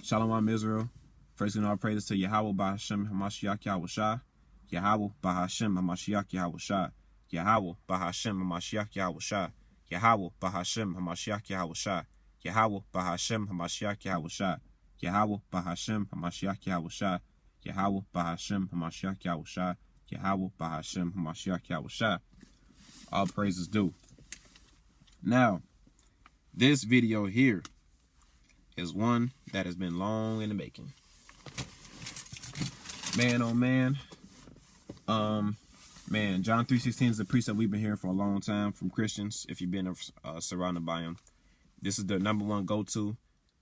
Shalom Israel. First, all praises to Yahweh Bahashem Hamashiach Yahweh Shah. Yahweh Bahashem Hamashiach Yahweh Shah. Yahweh Bahashem Hamashiach Yahweh Shah. Yahweh Bahashem Hamashiach Yahweh Shah. Yahweh Bahashem Hamashiach Yahweh Shah. Yahweh Bahashem Hamashiach Yahweh Shah. Yahweh Bahashem Hamashiach Yahweh Shah. Yahweh Bahashem Hamashiach Yahweh Shah. All praises due. Now, this video here is one that has been long in the making. Man, oh man. Man, John 3:16 is a precept we've been hearing for a long time from Christians, if you've been surrounded by them. This is the number one go-to.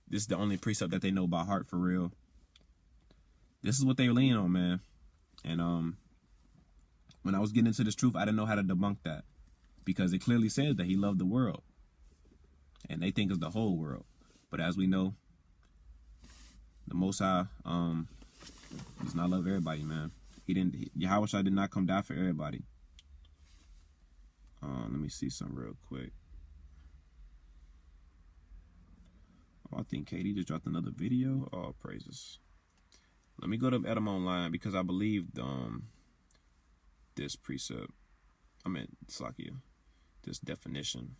This is the only precept that they know by heart for real. This is what they lean on, man. And when I was getting into this truth, I didn't know how to debunk that, because it clearly says that he loved the world, and they think it's the whole world. But as we know, the Most High does not love everybody, man. Yahweh Shai did not come die for everybody. Let me see something real quick. Oh, I think Katie just dropped another video. Oh, praises. Let me go to Edom Online, because I believe this precept. I mean, Slakia, this definition.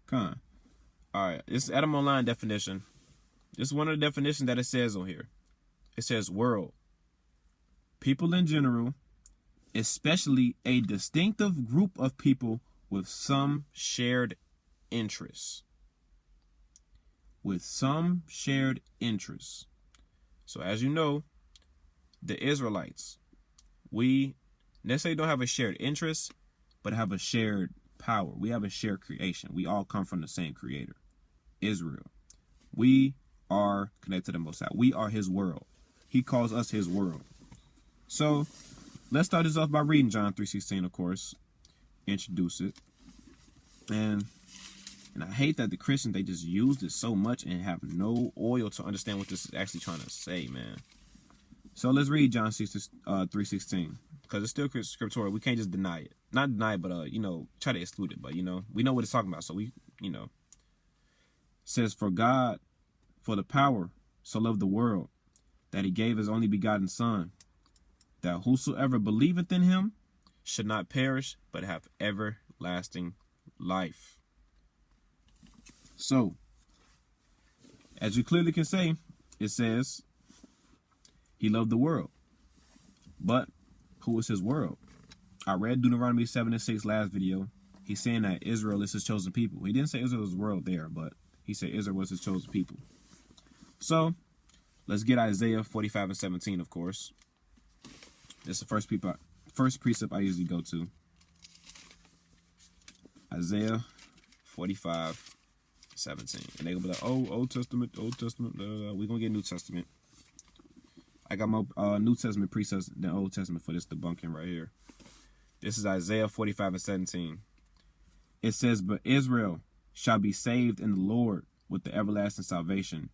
Con. Alright, this Edom Online definition. This is one of the definitions that it says on here. It says world. People in general, especially a distinctive group of people with some shared interests. With some shared interests. So as you know, the Israelites, we necessarily don't have a shared interest, but have a shared power. We have a shared creation. We all come from the same creator, Israel. We are connected to the Most High. We are his world. He calls us his world. So let's start this off by reading John 3:16, of course. Introduce it. And I hate that the Christians, they just use this so much and have no oil to understand what this is actually trying to say, man. So let's read John 3:16, because it's still scriptural. We can't just deny it. Not deny it, but, try to exclude it. But, we know what it's talking about. So it says, for God, for the power, so loved the world, that he gave his only begotten Son, that whosoever believeth in him should not perish, but have everlasting life. So, as you clearly can say, it says he loved the world. But who is his world? I read Deuteronomy 7:6 last video. He's saying that Israel is his chosen people. He didn't say Israel was world there, but he said Israel was his chosen people. So, let's get Isaiah 45:17, of course. This is the first precept I usually go to. Isaiah 45:17. And they're going to be like, oh, Old Testament. We're going to get New Testament. I got more New Testament precepts than Old Testament for this debunking right here. This is Isaiah 45:17. It says, but Israel shall be saved in the Lord with the everlasting salvation.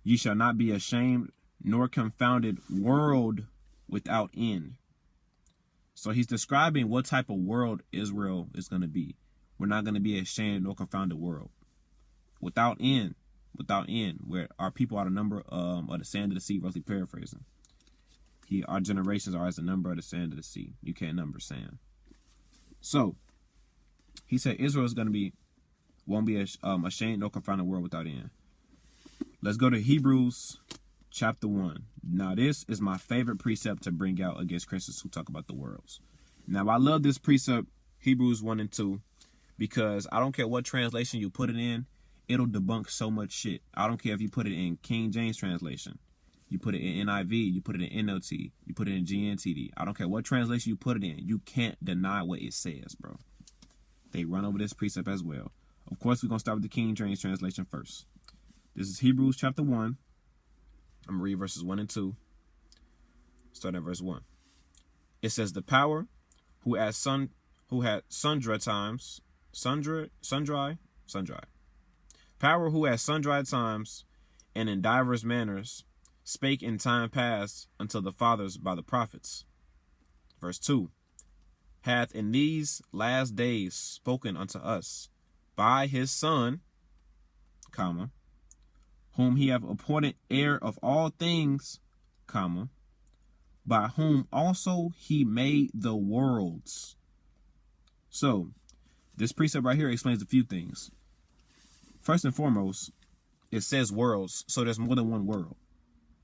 Ye shall not be ashamed nor confounded, world without end. So he's describing what type of world Israel is going to be. We're not going to be ashamed nor confounded world. Without end, where our people are the number of the sand of the sea, roughly paraphrasing. Our generations are as the number of the sand of the sea. You can't number sand. So, he said Israel is going to won't be ashamed nor confounded world without end. Let's go to Hebrews chapter 1. Now, this is my favorite precept to bring out against Christians who talk about the worlds. Now, I love this precept, Hebrews 1 and 2, because I don't care what translation you put it in, it'll debunk so much shit. I don't care if you put it in King James translation, you put it in NIV, you put it in NLT, you put it in GNTD. I don't care what translation you put it in. You can't deny what it says, bro. They run over this precept as well. Of course, we're going to start with the King James translation first. This is Hebrews chapter 1. I'm going to read verses 1 and 2. Starting at verse 1. It says, the power who had sundry times, power who at sundry times and in divers manners spake in time past unto the fathers by the prophets. Verse 2. hath in these last days spoken unto us by his Son, comma, whom he hath appointed heir of all things, comma, by whom also he made the worlds. So, this precept right here explains a few things. First and foremost, it says worlds, so there's more than one world.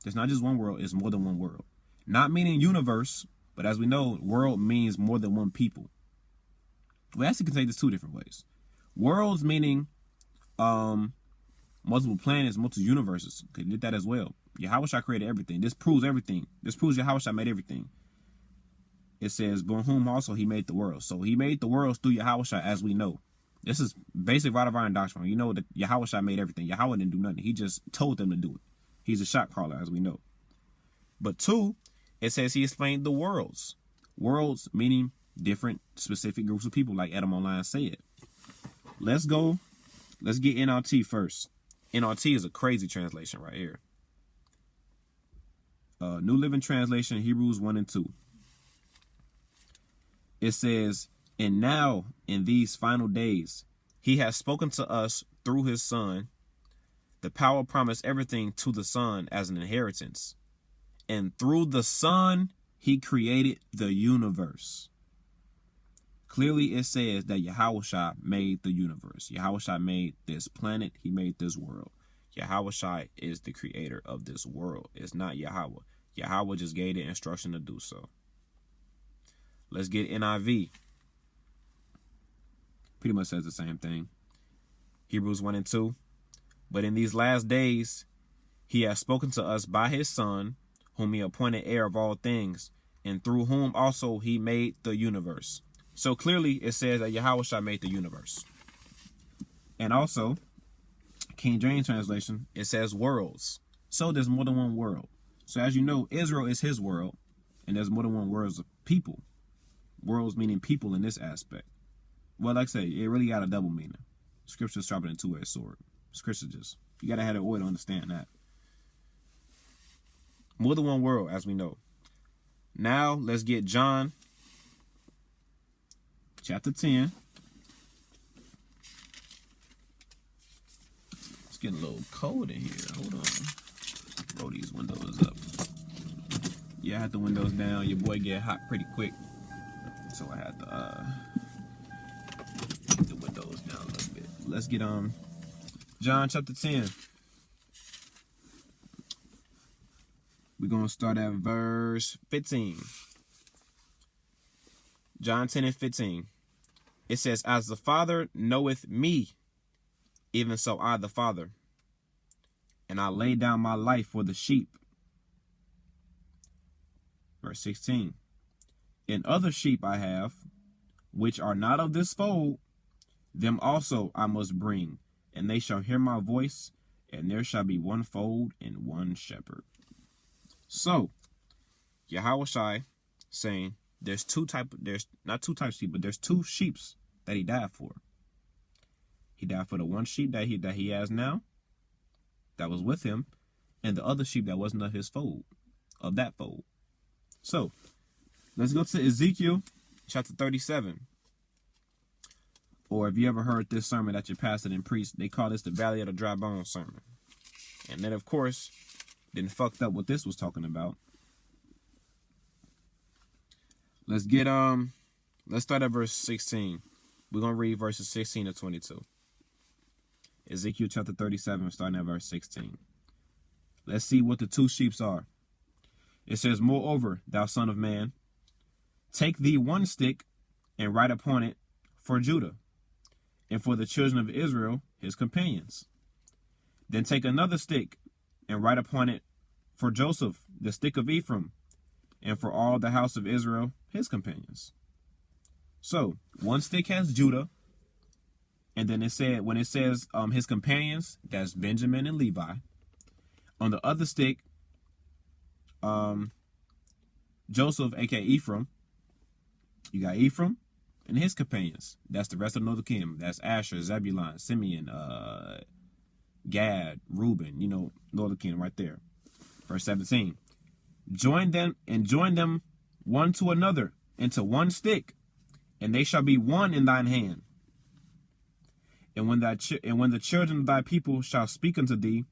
There's not just one world, it's more than one world. Not meaning universe, but as we know, world means more than one people. We actually can take this two different ways. Worlds meaning multiple planets, multiple universes. Could get that as well. Yahushua created everything. This proves everything. This proves Yahushua made everything. It says, by whom also he made the world. So he made the worlds through Yahushua, as we know. This is basic Radavarian doctrine. You know that Yahushua made everything. Yahweh didn't do nothing. He just told them to do it. He's a shot caller, as we know. But two, it says he explained the worlds. Worlds meaning different specific groups of people, like Edom Online said. Let's get NLT first. NLT is a crazy translation right here. New Living Translation, Hebrews 1 and 2. It says, and now in these final days, he has spoken to us through his Son. The power promised everything to the Son as an inheritance. And through the Son, he created the universe. Clearly, it says that Yahushua made the universe. Yahushua made this planet. He made this world. Yahushua is the creator of this world. It's not Yahweh. Yahweh just gave the instruction to do so. Let's get NIV. Pretty much says the same thing. Hebrews 1 and 2. But in these last days, he has spoken to us by his Son, whom he appointed heir of all things, and through whom also he made the universe. So clearly it says that Yahushua made the universe. And also, King James translation, it says worlds. So there's more than one world. So as you know, Israel is his world, and there's more than one worlds of people. Worlds meaning people in this aspect. Well, like I say, it really got a double meaning. Scripture's sharper than a two-edged sword. Scripture just, you gotta have the oil to understand that. More than one world, as we know. Now, let's get John chapter 10. It's getting a little cold in here. Hold on. Roll these windows up. Yeah, I had the windows down. Your boy get hot pretty quick. So I had to keep the windows down a little bit. Let's get John chapter 10. We're going to start at verse 15. John 10 and 15. It says, as the Father knoweth me, even so I the Father. And I lay down my life for the sheep. Verse 16. And other sheep I have, which are not of this fold, them also I must bring, and they shall hear my voice, and there shall be one fold and one shepherd. So, Yahushua saying there's not two types of sheep, but there's two sheeps that he died for. He died for the one sheep that he has now, that was with him, and the other sheep that wasn't of his fold, of that fold. So, let's go to Ezekiel chapter 37. Or if you ever heard this sermon that your pastor and priest, they call this the Valley of the Dry Bones sermon. And then, of course, then fucked up what this was talking about. Let's start at verse 16. We're going to read verses 16 to 22. Ezekiel chapter 37, starting at verse 16. Let's see what the two sheeps are. It says, moreover, thou son of man, take thee one stick and write upon it for Judah, and for the children of Israel, his companions. Then take another stick and write upon it for Joseph, the stick of Ephraim, and for all the house of Israel, his companions. So, one stick has Judah, and then when it says his companions, that's Benjamin and Levi. On the other stick, Joseph, aka Ephraim, you got Ephraim and his companions. That's the rest of the northern kingdom. That's Asher, Zebulun, Simeon, Gad, Reuben, northern kingdom right there. Verse 17. Join them one to another into one stick, and they shall be one in thine hand. And when the children of thy people shall speak unto thee,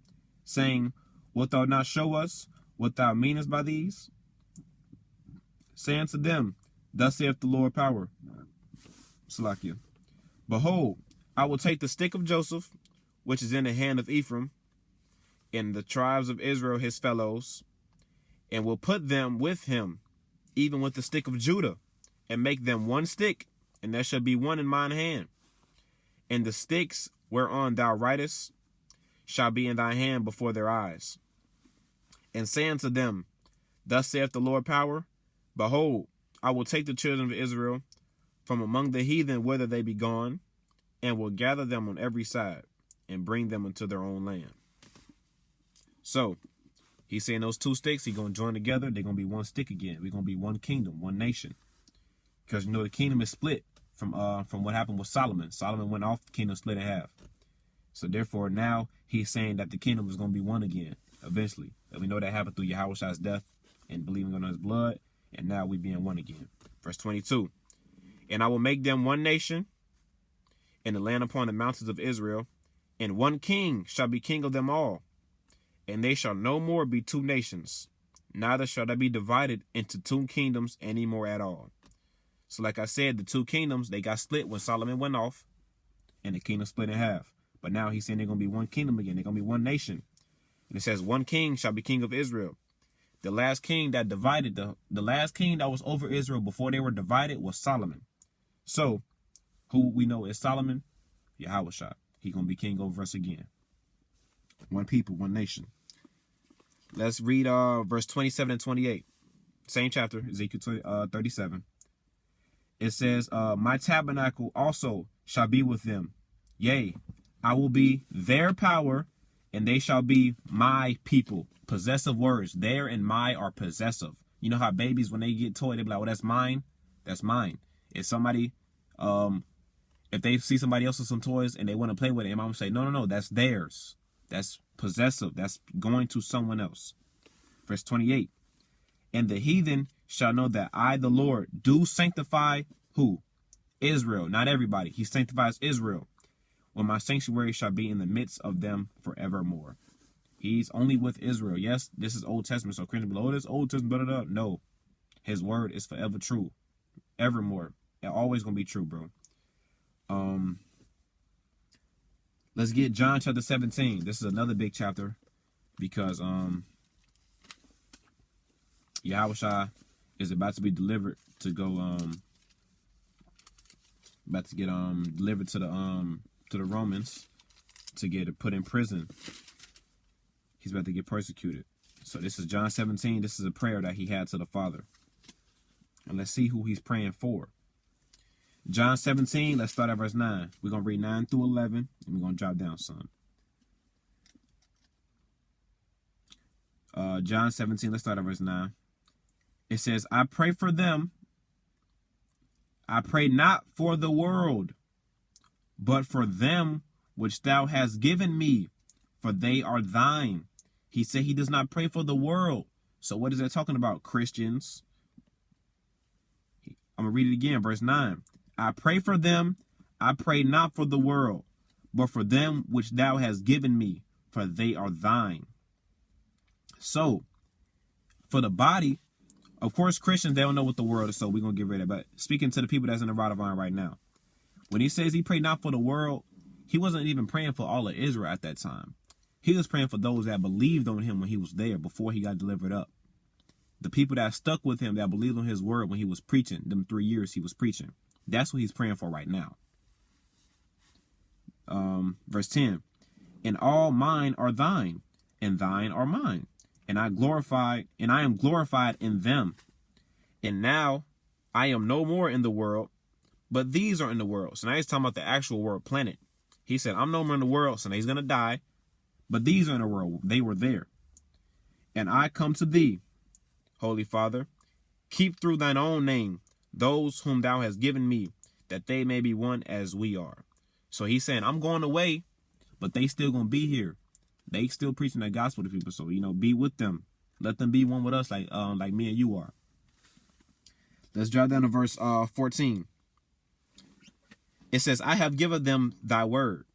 saying, Wilt thou not show us what thou meanest by these? Say unto them, Thus saith the Lord power. Salakia. Behold, I will take the stick of Joseph, which is in the hand of Ephraim, and the tribes of Israel his fellows, and will put them with him, even with the stick of Judah, and make them one stick, and there shall be one in mine hand. And the sticks whereon thou writest shall be in thy hand before their eyes. And say unto them, Thus saith the Lord power, Behold, I will take the children of Israel from among the heathen whither they be gone, and will gather them on every side, and bring them into their own land. So, he's saying those two sticks, he's going to join together. They're going to be one stick again. We're going to be one kingdom, one nation. Because, the kingdom is split from what happened with Solomon. Solomon went off, the kingdom split in half. So, therefore, now he's saying that the kingdom is going to be one again, eventually. And we know that happened through Yahushua's death and believing on his blood. And now we being one again. Verse 22. And I will make them one nation in the land upon the mountains of Israel, and one king shall be king of them all. And they shall no more be two nations, neither shall they be divided into two kingdoms any more at all. So like I said, the two kingdoms, they got split when Solomon went off, and the kingdom split in half. But now he's saying they're going to be one kingdom again. They're going to be one nation. And it says, one king shall be king of Israel. The last king that divided, the last king that was over Israel before they were divided was Solomon. So, who we know is Solomon? Yahushua. He's going to be king over us again. One people, one nation. Let's read verse 27 and 28. Same chapter, Ezekiel 37. It says, My tabernacle also shall be with them. Yea, I will be their power, and they shall be my people. Possessive words. Their and my are possessive. You know how babies, when they get toy, they be like, well, that's mine. That's mine. If somebody, if they see somebody else with some toys and they want to play with it, and mom say, no, that's theirs. That's possessive. That's going to someone else. Verse 28. And the heathen shall know that I, the Lord, do sanctify who? Israel. Not everybody. He sanctifies Israel. When my sanctuary shall be in the midst of them forevermore. He's only with Israel. Yes, this is Old Testament. So Christians be like, oh, this Old Testament, blah, blah, blah. No. His word is forever true. Evermore. It's always going to be true, bro. Let's get John chapter 17. This is another big chapter because Yahushua is about to be delivered to go about to get delivered to the Romans to get put in prison. He's about to get persecuted. So this is John 17. This is a prayer that he had to the Father. And let's see who he's praying for. John 17, let's start at verse 9. We're going to read 9 through 11, and we're going to drop down some. John 17, let's start at verse 9. It says, I pray for them. I pray not for the world, but for them which thou hast given me, for they are thine. He said he does not pray for the world. So what is that talking about? Christians. I'm going to read it again, verse 9. I pray for them. I pray not for the world, but for them which thou hast given me, for they are thine. So, for the body, of course, Christians, they don't know what the world is, so we're going to get rid of it. But speaking to the people that's in the rod of iron right now, when he says he prayed not for the world, he wasn't even praying for all of Israel at that time. He was praying for those that believed on him when he was there, before he got delivered up. The people that stuck with him, that believed on his word when he was preaching, them 3 years he was preaching. That's what he's praying for right now. Verse 10. And all mine are thine, and thine are mine. And I am glorified in them. And now I am no more in the world, but these are in the world. So now he's talking about the actual world planet. He said, I'm no more in the world, so now he's going to die. But these are in the world. They were there. And I come to thee, Holy Father, keep through thine own name those whom thou hast given me, that they may be one as we are. So he's saying, I'm going away, but they still going to be here. They still preaching the gospel to people. So, be with them. Let them be one with us like me and you are. Let's drop down to verse 14. It says, I have given them thy word,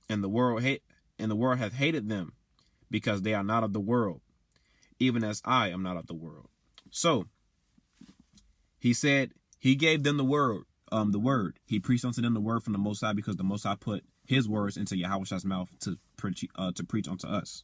and the world hath hated them, because they are not of the world, even as I am not of the world. So he said he gave them the word. He preached unto them the word from the Most High, because the Most High put his words into Yahweh's mouth to preach unto us.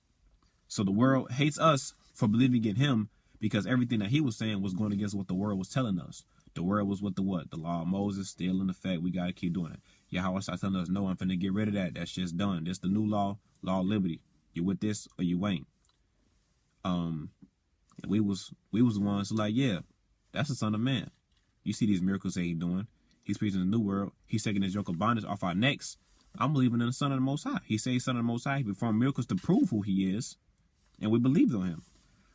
So the world hates us for believing in him, because everything that he was saying was going against what the world was telling us. The world was with the what? The law of Moses, still in effect. We got to keep doing it. Yahweh started telling us, no, I'm finna get rid of that. That's just done. This the new law of liberty. You with this or you ain't. We was the ones who like, yeah, that's the Son of Man. You see these miracles that he's doing. He's preaching the new world. He's taking his yoke of bondage off our necks. I'm believing in the Son of the Most High. He said he's Son of the Most High. He performed miracles to prove who he is, and we believed on him.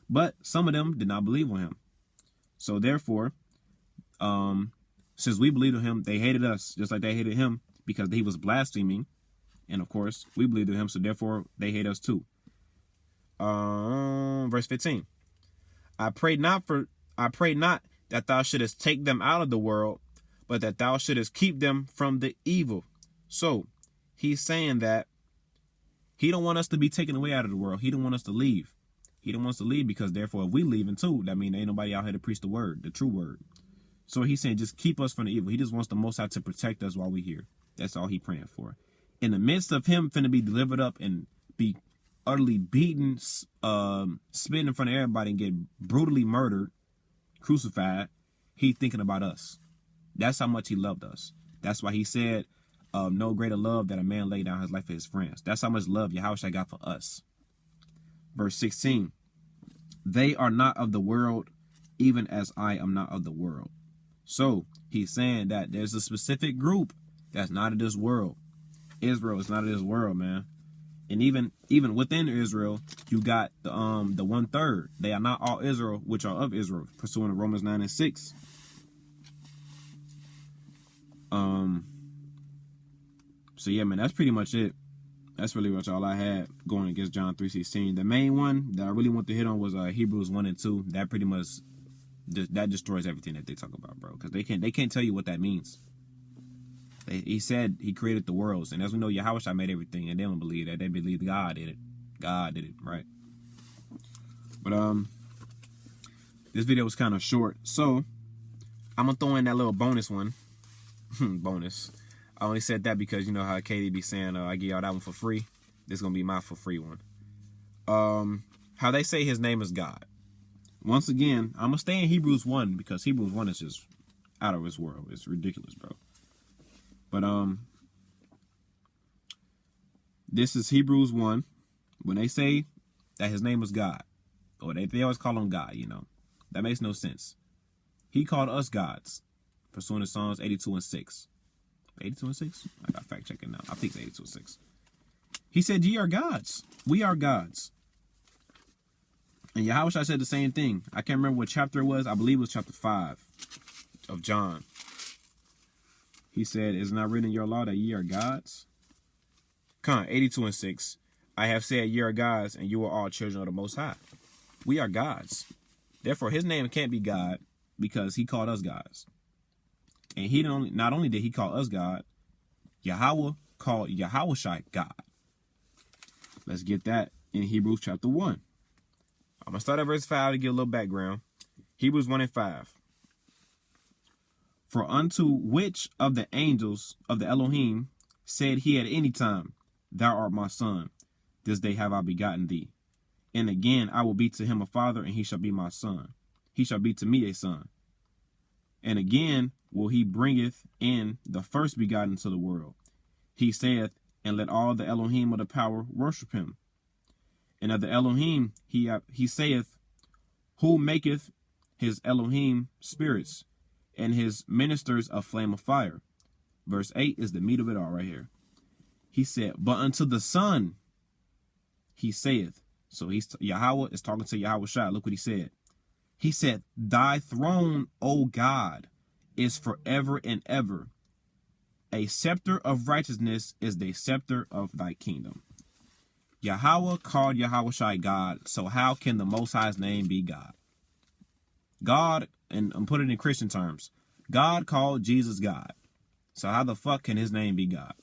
But some of them did not believe on him. So therefore, since we believed in him, they hated us just like they hated him, because he was blaspheming. And of course, we believed in him, so therefore they hate us too. Verse 15. I pray not that thou shouldest take them out of the world, but that thou shouldest keep them from the evil. So he's saying that he don't want us to be taken away out of the world. He don't want us to leave. He don't want us to leave, because therefore if we leaving too, that means ain't nobody out here to preach the word, the true word. So he's saying just keep us from the evil. He just wants the Most High to protect us while we're here. That's all he praying for. In the midst of him finna be delivered up and be utterly beaten, spit in front of everybody and get brutally murdered, crucified, he thinking about us. That's how much he loved us. That's why he said, no greater love that a man lay down his life for his friends. That's how much love Yahweh got for us. Verse 16. They are not of the world, even as I am not of the world. So he's saying that there's a specific group that's not of this world. Israel is not of this world, man. And even within Israel, you got the 1/3. They are not all Israel, which are of Israel, pursuant to Romans 9 and 6. So yeah, man, that's pretty much it. That's really much all I had going against John 3:16. The main one that I really want to hit on was Hebrews 1 and 2. That pretty much that destroys everything that they talk about, bro. Because they can't tell you what that means. He said he created the worlds, and as we know, Yahweh made everything, and they don't believe that. They believe God did it. God did it, right? But this video was kind of short, so I'm gonna throw in that little bonus one. Bonus. I only said that because you know how Katie be saying, I give y'all that one for free. This is gonna be my for free one. How they say his name is God. Once again, I'm gonna stay in Hebrews 1 because Hebrews 1 is just out of this world. It's ridiculous, bro. But this is Hebrews 1. When they say that his name is God, or they always call him God, you know, that makes no sense. He called us gods, pursuant to Psalms 82 and 6. 82 and 6? I got fact checking now. I think it's 82 and 6. He said, ye are gods. We are gods. And Yahweh said the same thing. I can't remember what chapter it was. I believe it was chapter 5 of John. He said, is it not written in your law that ye are gods? 82 and 6. I have said ye are gods, and you are all children of the Most High. We are gods. Therefore, his name can't be God, because he called us gods. And he not only did he call us God, Yahweh called Yahushai God. Let's get that in Hebrews chapter 1. I'm going to start at verse 5 to give a little background. Hebrews 1 and 5. For unto which of the angels of the Elohim said he at any time, thou art my son, this day have I begotten thee. And again I will be to him a father, and he shall be my son. He shall be to me a son. And again will he bringeth in the first begotten into the world. He saith, and let all the Elohim of the power worship him. And of the Elohim he saith, who maketh his Elohim spirits, and his ministers a flame of fire. Verse 8 is the meat of it all right here. He said, but unto the Son he saith. So Yahweh is talking to Yahweh Shai. Look what he said. He said, thy throne, O God, is forever and ever. A scepter of righteousness is the scepter of thy kingdom. Yahweh called Yahweh Shai God, so how can the Most High's name be God? God, and I'm putting it in Christian terms, God called Jesus God. So how the fuck can his name be God?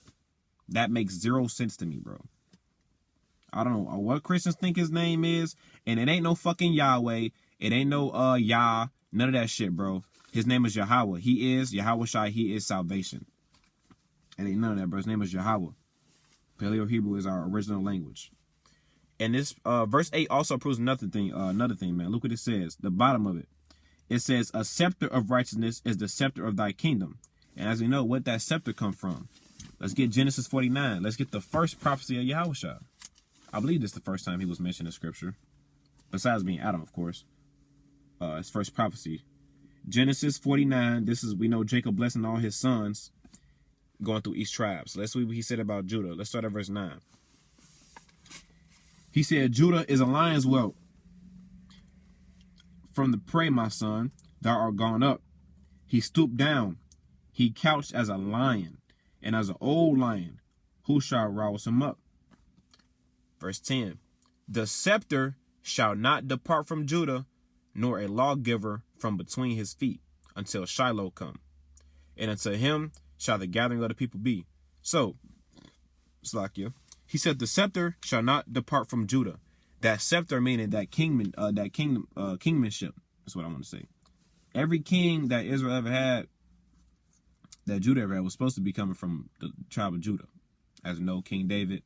That makes zero sense to me, bro. I don't know what Christians think his name is, and it ain't no fucking Yahweh. It ain't no Yah, none of that shit, bro. His name is Yahweh. He is Yahweh Shai. He is salvation. It ain't none of that, bro. His name is Yahweh. Paleo Hebrew is our original language. And this verse 8 also proves another thing, man. Look what it says. The bottom of it. It says, a scepter of righteousness is the scepter of thy kingdom. And as we know, what that scepter come from? Let's get Genesis 49. Let's get the first prophecy of Yahweh Shai. I believe this is the first time he was mentioned in scripture. Besides being Adam, of course. His first prophecy. Genesis 49. This is, we know Jacob blessing all his sons going through each tribe. So let's see what he said about Judah. Let's start at verse 9. He said, Judah is a lion's whelp. From the prey, my son, thou art gone up. He stooped down. He couched as a lion, and as an old lion, who shall rouse him up? Verse 10. The scepter shall not depart from Judah, nor a lawgiver from between his feet, until Shiloh come. And unto him shall the gathering of the people be. So, Slakia, he said the scepter shall not depart from Judah. That scepter meaning that kingmanship. That's what I want to say. Every king that Israel ever had, that Judah ever had, was supposed to be coming from the tribe of Judah. As you know, King David,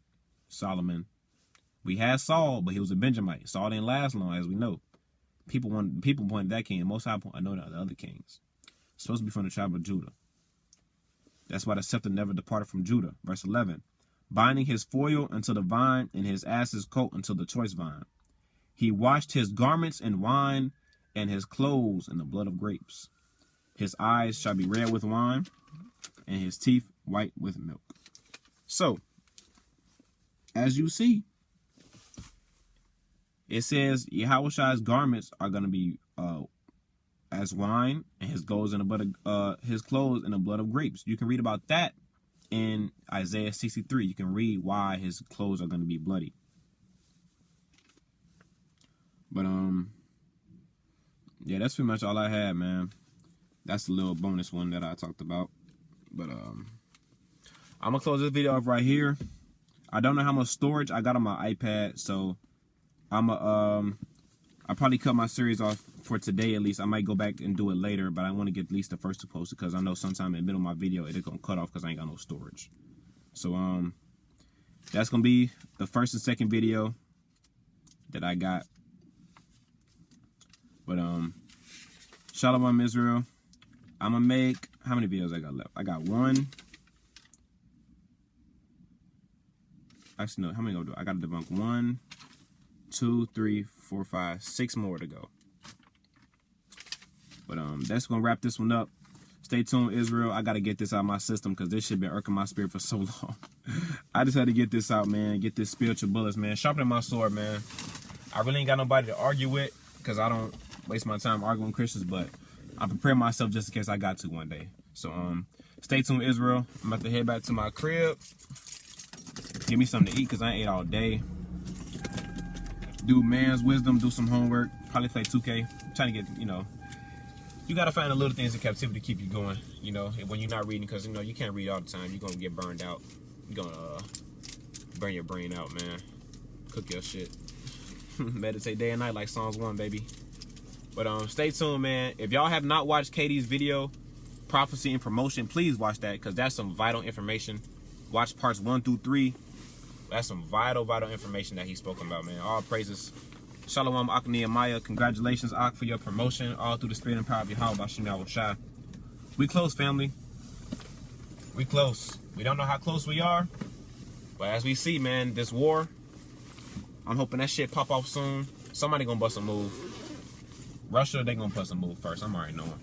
Solomon. We had Saul, but he was a Benjamite. Saul didn't last long, as we know. People pointed that king. Most high point, I know the other kings. Supposed to be from the tribe of Judah. That's why the scepter never departed from Judah. Verse 11. Binding his foil unto the vine, and his ass's coat unto the choice vine. He washed his garments in wine, and his clothes in the blood of grapes. His eyes shall be red with wine, and his teeth white with milk. So, as you see, it says Yahweh Shai's garments are going to be as wine, and his clothes in the blood of grapes. You can read about that in Isaiah 63. You can read why his clothes are going to be bloody. But yeah, that's pretty much all I had, man. That's a little bonus one that I talked about. But I'm gonna close this video off right here. I don't know how much storage I got on my iPad, so I'll probably cut my series off for today at least. I might go back and do it later, but I want to get at least the first two posted because I know sometime in the middle of my video it's gonna cut off because I ain't got no storage. So that's gonna be the first and second video that I got. But Shalom Israel. I'm gonna make, how many videos I got left? I got one. Actually, no, how many gonna do? I gotta debunk 1, 2, 3, 4, 5, 6 more to go. But that's gonna wrap this one up. Stay tuned, Israel. I gotta get this out of my system because this shit been irking my spirit for so long. I just had to get this out, man. Get this spiritual bullets, man. Sharpening my sword, man. I really ain't got nobody to argue with because I don't waste my time arguing with Christians, but I prepare myself just in case I got to one day. So stay tuned, Israel. I'm about to head back to my crib. Give me something to eat because I ain't ate all day. Do man's wisdom, do some homework, probably play 2K. I'm trying to get, you got to find the little things in captivity to keep you going, when you're not reading, because, you can't read all the time. You're going to get burned out. You're going to burn your brain out, man. Cook your shit. Meditate day and night like Psalms 1, baby. But stay tuned, man. If y'all have not watched KD's video, Prophecy and Promotion, please watch that because that's some vital information. Watch parts 1 through 3. That's some vital information that he's spoken about, man. All praises. Shalom, Ak Nehemiah. Congratulations, Ak, for your promotion. All through the spirit and power of Yahweh, Bashim Yahweh Shai. We close, family. We close. We don't know how close we are. But as we see, man, this war, I'm hoping that shit pop off soon. Somebody gonna bust a move. Russia, they gonna bust a move first. I'm already knowing.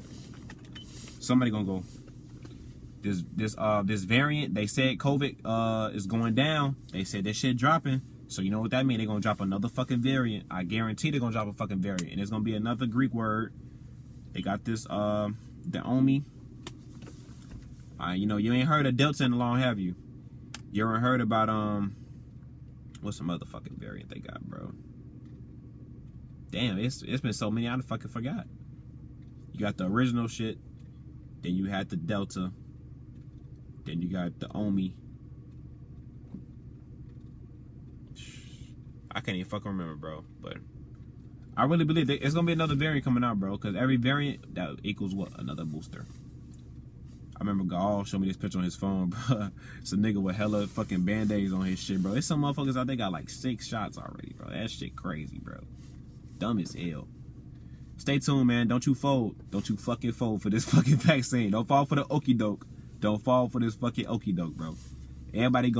Somebody gonna go. This variant, they said COVID is going down. They said that shit dropping. So you know what that means? They're gonna drop another fucking variant. I guarantee they're gonna drop a fucking variant. And it's gonna be another Greek word. They got this the Omi. You ain't heard of Delta in long, have you? You ever heard about what's some motherfucking variant they got, bro? Damn, it's been so many I fucking forgot. You got the original shit, then you had the Delta, Then you got the Omi. I can't even fucking remember, bro. But I really believe that it's gonna be another variant coming out, bro. Because every variant that equals what? Another booster. I remember Gaul showed me this picture on his phone, bro. It's a nigga with hella fucking band-aids on his shit, bro. There's some motherfuckers out there got like 6 shots already, bro. That shit crazy, bro. Dumb as hell. Stay tuned, man. Don't you fold. Don't you fucking fold for this fucking vaccine. Don't fall for the okie doke. Don't fall for this fucking okie doke, bro. Everybody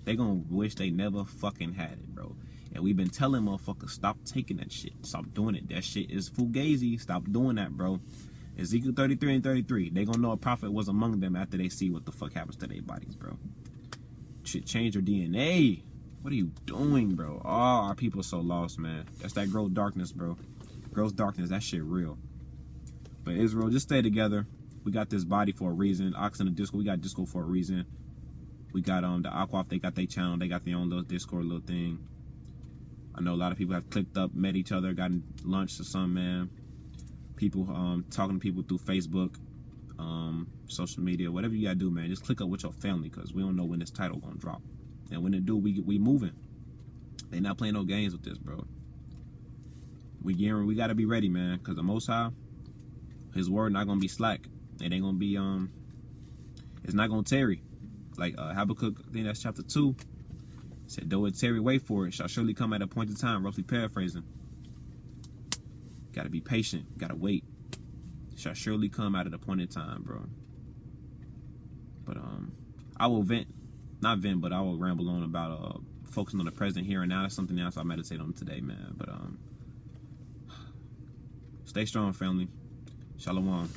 they gonna wish they never fucking had it, bro. And we've been telling motherfuckers, stop taking that shit. Stop doing it. That shit is fugazi. Stop doing that, bro. Ezekiel 33 and 33. They gonna know a prophet was among them after they see what the fuck happens to their bodies, bro. Shit, change your DNA. What are you doing, bro? Oh, our people are so lost, man. That's that gross darkness, bro. Gross darkness. That shit real. But Israel, just stay together. We got this body for a reason. Ox and the Disco, we got Disco for a reason. We got the Aquaf, they got their channel. They got their own little Discord little thing. I know a lot of people have clicked up, met each other, gotten lunch or something, man. People talking to people through Facebook, social media, whatever you gotta do, man. Just click up with your family, because we don't know when this title gonna drop. And when it do, we moving. They not playing no games with this, bro. We gotta be ready, man, because the Most High, His word not gonna be slack. It ain't gonna be it's not gonna tarry. Like Habakkuk, I think that's chapter 2. Said, though it tarry, wait for it, shall surely come at a point in time. Roughly paraphrasing. Gotta be patient. Gotta wait. Shall surely come out at a point in time, bro. But I will not vent, but I will ramble on about focusing on the present here and now. That's something else I meditate on today, man. But stay strong, family. Shalom.